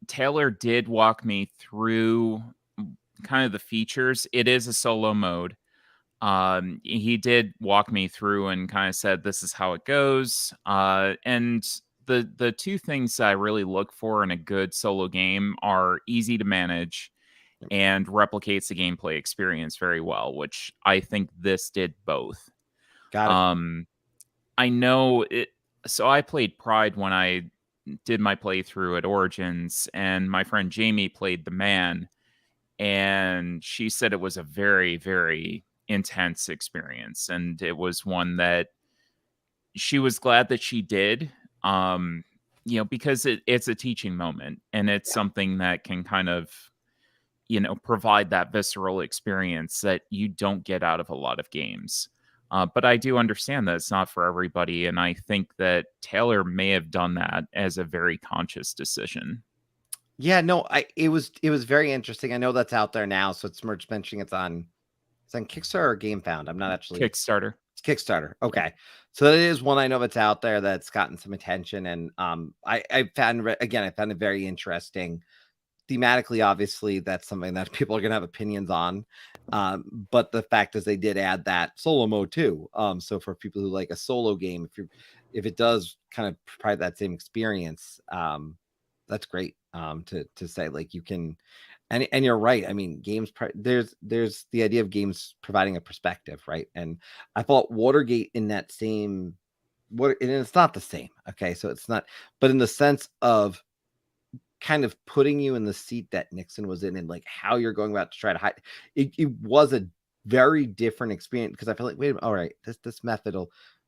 Taylor did walk me through kind of the features. It is a solo mode. He did walk me through and kind of said, this is how it goes. And the two things I really look for in a good solo game are easy to manage and replicates the gameplay experience very well, which I think this did both. Got it. I know it. So I played Pride when I did my playthrough at Origins, and my friend Jamie played the Man, and she said it was a very, very intense experience, and it was one that she was glad that she did. Because it's a teaching moment, and it's something that can kind of provide that visceral experience that you don't get out of a lot of games. But I do understand that it's not for everybody, and I think that Taylor may have done that as a very conscious decision. Yeah, no, it was very interesting. I know that's out there now, so it's merch mentioning it's on Kickstarter or GameFound. I'm not actually Kickstarter. It's Kickstarter. Okay, so that is one I know that's out there that's gotten some attention, and I found it very interesting. Thematically, obviously, that's something that people are going to have opinions on. But the fact is they did add that solo mode too. So for people who like a solo game, if it does kind of provide that same experience, that's great. To say like you can, and you're right. I mean, games, there's the idea of games providing a perspective, right? And I thought Watergate in that same, and it's not the same. Okay. So it's not, but in the sense of kind of putting you in the seat that Nixon was in, and like how you're going about to try to hide it was a very different experience, because I feel like, wait a minute, all right, this method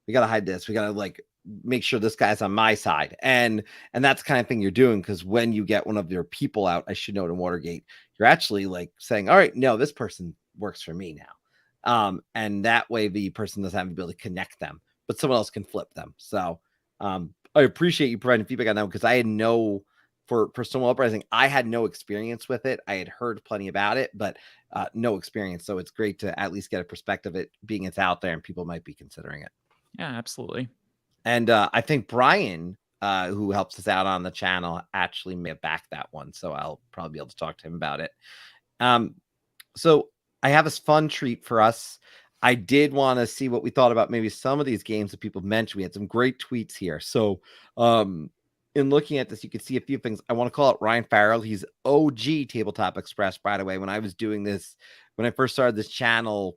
we got to hide this, we got to like make sure this guy's on my side, and that's the kind of thing you're doing, because when you get one of your people out, I should note in Watergate, you're actually like saying, all right, no, this person works for me now, and that way the person doesn't have to be able to connect them, but someone else can flip them. So I appreciate you providing feedback on that, because I had no for Stonewall Uprising, I had no experience with it. I had heard plenty about it, but no experience. So it's great to at least get a perspective of it, being it's out there and people might be considering it. Yeah, absolutely. And I think Brian, who helps us out on the channel, actually may have backed that one. So I'll probably be able to talk to him about it. So I have this fun treat for us. I did want to see what we thought about maybe some of these games that people mentioned. We had some great tweets here. So in looking at this, you can see a few things. I want to call out Ryan Farrell. He's OG Tabletop Express, by the way. When I was doing this, when I first started this channel,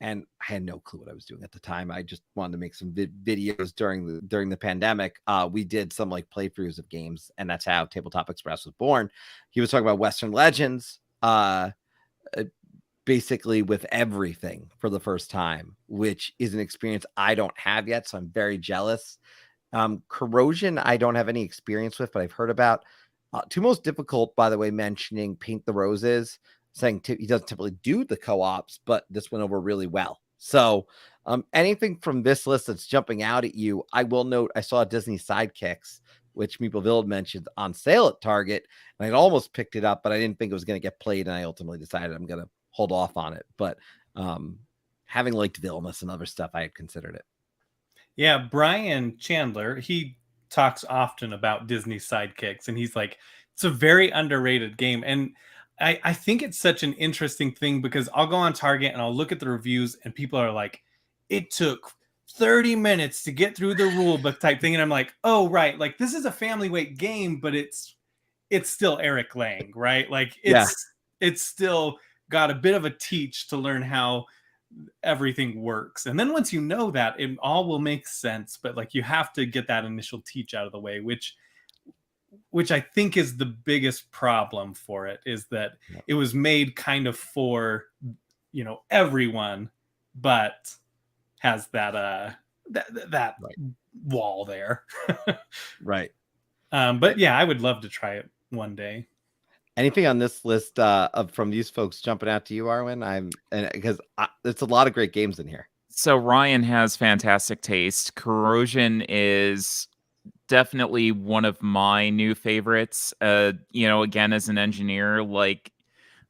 and I had no clue what I was doing at the time. I just wanted to make some videos during the pandemic. We did some like playthroughs of games, and that's how Tabletop Express was born. He was talking about Western Legends, basically with everything for the first time, which is an experience I don't have yet. So I'm very jealous. Corrosion, I don't have any experience with, but I've heard about. Two most difficult, by the way, mentioning Paint the Roses, saying he doesn't typically do the co-ops, but this went over really well. So anything from this list that's jumping out at you, I will note, I saw Disney Sidekicks, which Meepleville mentioned, on sale at Target, and I'd almost picked it up, but I didn't think it was going to get played, and I ultimately decided I'm going to hold off on it. But having liked Villainous and other stuff, I had considered it. Yeah, Brian Chandler, he talks often about Disney Sidekicks, and he's like, it's a very underrated game. And I think it's such an interesting thing, because I'll go on Target and I'll look at the reviews, and people are like, it took 30 minutes to get through the rule book type thing. And I'm like, oh, right. Like, this is a family weight game, but it's still Eric Lang, right? Like it's still got a bit of a teach to learn how everything works, and then once you know that, it all will make sense. But like, you have to get that initial teach out of the way, which I think is the biggest problem for it, is that it was made kind of for everyone, but has that that right wall there. Right. But yeah, I would love to try it one day. Anything on this list from these folks jumping out to you, Arwen? Because there's a lot of great games in here. So Ryan has fantastic taste. Corrosion is definitely one of my new favorites. Again, as an engineer, like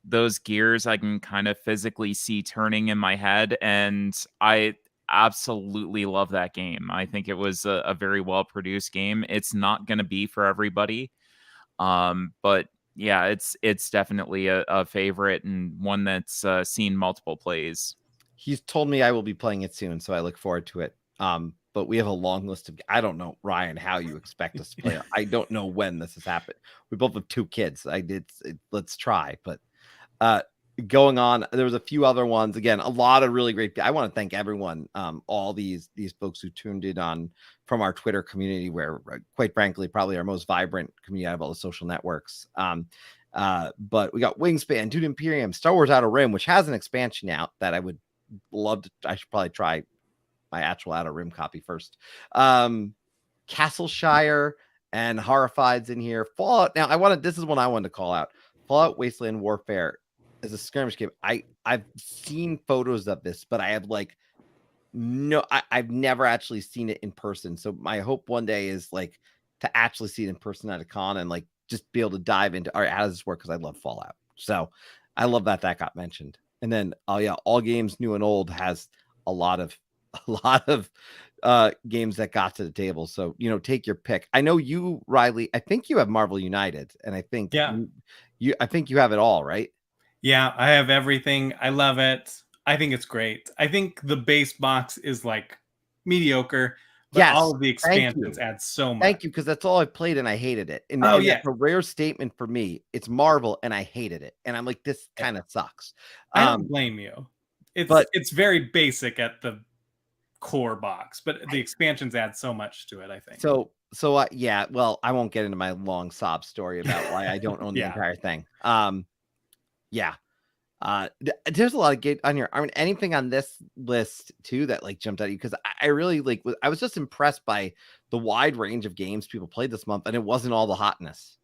those gears I can kind of physically see turning in my head, and I absolutely love that game. I think it was a very well produced game. It's not going to be for everybody, but yeah, it's definitely a favorite and one that's seen multiple plays. He's told me I will be playing it soon, so I look forward to it. But we have a long list of. I don't know, Ryan, how you expect us to play it. I don't know when this has happened. We both have 2 kids. Let's try, but going on, there was a few other ones. Again, a lot of really great. I want to thank everyone, all these folks who tuned in on from our Twitter community, where quite frankly, probably our most vibrant community out of all the social networks. But we got Wingspan, Dude Imperium, Star Wars Outer Rim, which has an expansion out that I would love to. I should probably try my actual Outer Rim copy first. Castleshire and Horrified's in here. Fallout. Now, this is one I wanted to call out. Fallout Wasteland Warfare is a skirmish game. I've seen photos of this, but I have I've never actually seen it in person. So my hope one day is to actually see it in person at a con and just be able to dive into how does this work, because I love Fallout. So I love that got mentioned. And then All Games New and Old has a lot of games that got to the table. So take your pick. I know you, Riley, I think you have Marvel United, and I think I think you have it all, right? Yeah, I have everything. I love it. I think it's great. I think the base box is mediocre, but all of the expansions add so much. Thank you, because that's all I played and I hated it. And it's a rare statement for me. It's Marvel and I hated it. And I'm like, this kind of sucks. I don't blame you. It's very basic at the core box, but the expansions add so much to it, I think. So well, I won't get into my long sob story about why I don't own the entire thing. There's a lot of games on here. I mean, anything on this list too that jumped at you? Because I really I was just impressed by the wide range of games people played this month, and it wasn't all the hotness.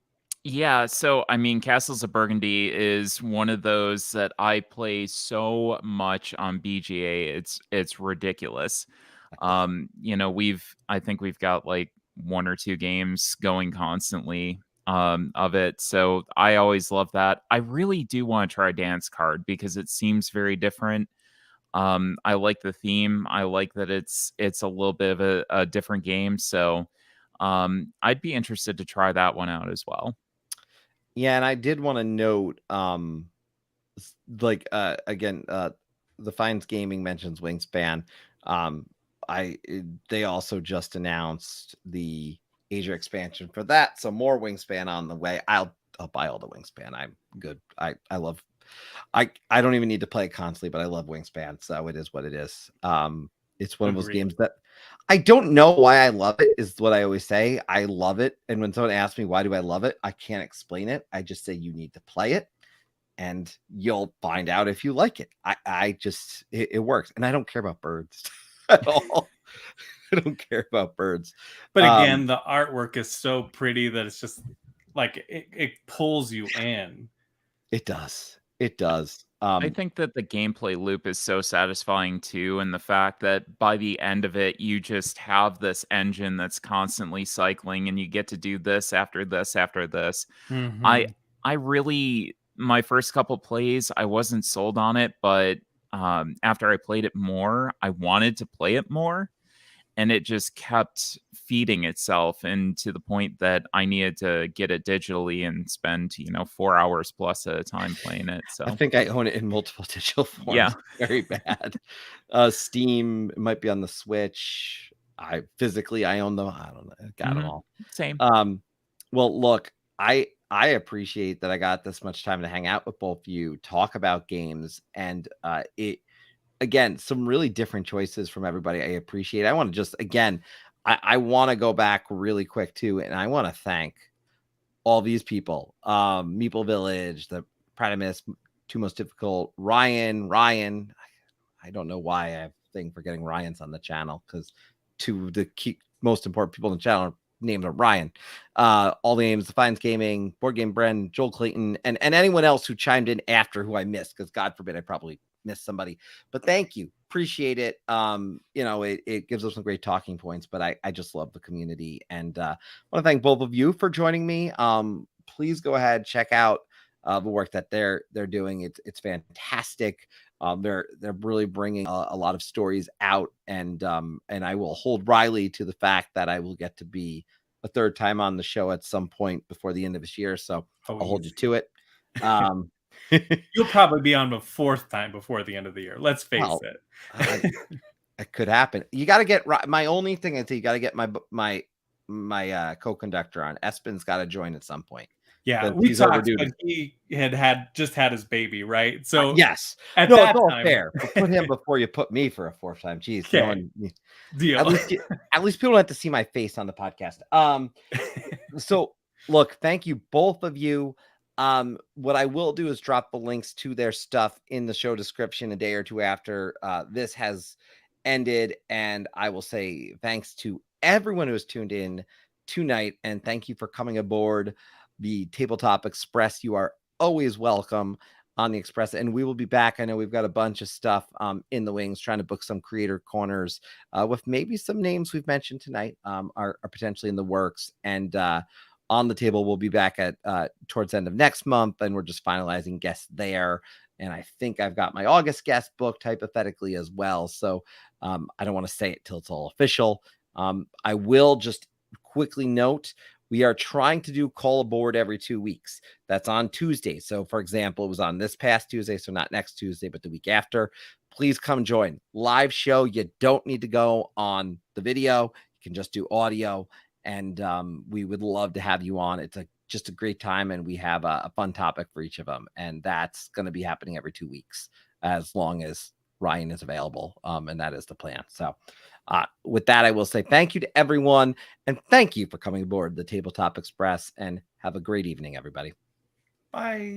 Yeah, so I mean, Castles of Burgundy is one of those that I play so much on BGA. It's ridiculous. I think we've got 1 or 2 games going constantly of it. So I always love that. I really do want to try Dance Card because it seems very different. I like the theme. I like that it's a little bit of a different game. So I'd be interested to try that one out as well. Yeah, and I did want to note, again, the Fines Gaming mentions Wingspan. They also just announced the Asia expansion for that, so more Wingspan on the way. I'll buy all the Wingspan. I'm good. I love. I don't even need to play it constantly, but I love Wingspan, so it is what it is. It's one of those games that I don't know why I love it, is what I always say. I love it. And when someone asks me, why do I love it? I can't explain it. I just say, you need to play it and you'll find out if you like it. It works. And I don't care about birds at all. I don't care about birds. But again, the artwork is so pretty that it's just it pulls you in. It does. It does. I think that the gameplay loop is so satisfying too, and the fact that by the end of it, you just have this engine that's constantly cycling, and you get to do this after this after this. Mm-hmm. I really, my first couple plays, I wasn't sold on it, but after I played it more, I wanted to play it more. And it just kept feeding itself, and to the point that I needed to get it digitally and spend 4 hours plus at a time playing it. So I think I own it in multiple digital forms. Yeah, very bad. Steam, it might be on the Switch. I own them. I don't know. I got them all. Same. Well, look, I appreciate that I got this much time to hang out with both of you, talk about games, and again, some really different choices from everybody. I appreciate it. I want to just, again, I want to go back really quick too. And I want to thank all these people, Meeple Village, the Pratimus, 2 Most Difficult, Ryan. I don't know why I have a thing for getting Ryans on the channel, because 2 of the most important people on the channel names are Ryan. All the names, the Fines Gaming, Board Game Bren, Joel Clayton, and anyone else who chimed in after who I missed, because God forbid I probably missed somebody. But thank you appreciate it. It gives us some great talking points, but I just love the community, and I want to thank both of you for joining me. Please go ahead, check out the work that they're doing. It's fantastic. They're really bringing a lot of stories out, and I will hold Riley to the fact that I will get to be a third time on the show at some point before the end of this year. So I'll hold you to it. You'll probably be on the fourth time before the end of the year. Let's face it. It could happen. You got to get my only thing is you got to get my co-conductor on. Espen's got to join at some point. Yeah, we talked, but he had just had his baby, right? So yes, it's all fair. Put him before you put me for a fourth time. Jeez, okay. Deal. At least people don't have to see my face on the podcast. So look, thank you both of you. What I will do is drop the links to their stuff in the show description a day or two after this has ended, and I will say thanks to everyone who has tuned in tonight, and thank you for coming aboard the Tabletop Express. You are always welcome on the Express, and we will be back. I know we've got a bunch of stuff in the wings, trying to book some creator corners with maybe some names we've mentioned tonight are potentially in the works, and on the table we'll be back at towards the end of next month, and we're just finalizing guests there, and I think I've got my August guest booked hypothetically as well, so I don't want to say it till it's all official. I will just quickly note, we are trying to do Call Aboard every 2 weeks. That's on Tuesday. So, for example, it was on this past Tuesday, so not next Tuesday, but the week after. Please come join. Live show. You don't need to go on the video. You can just do audio, and we would love to have you on. It's just a great time, and we have a fun topic for each of them, and that's going to be happening every 2 weeks as long as Ryan is available, and that is the plan. So with that, I will say thank you to everyone, and thank you for coming aboard the Tabletop Express, and have a great evening, everybody. Bye.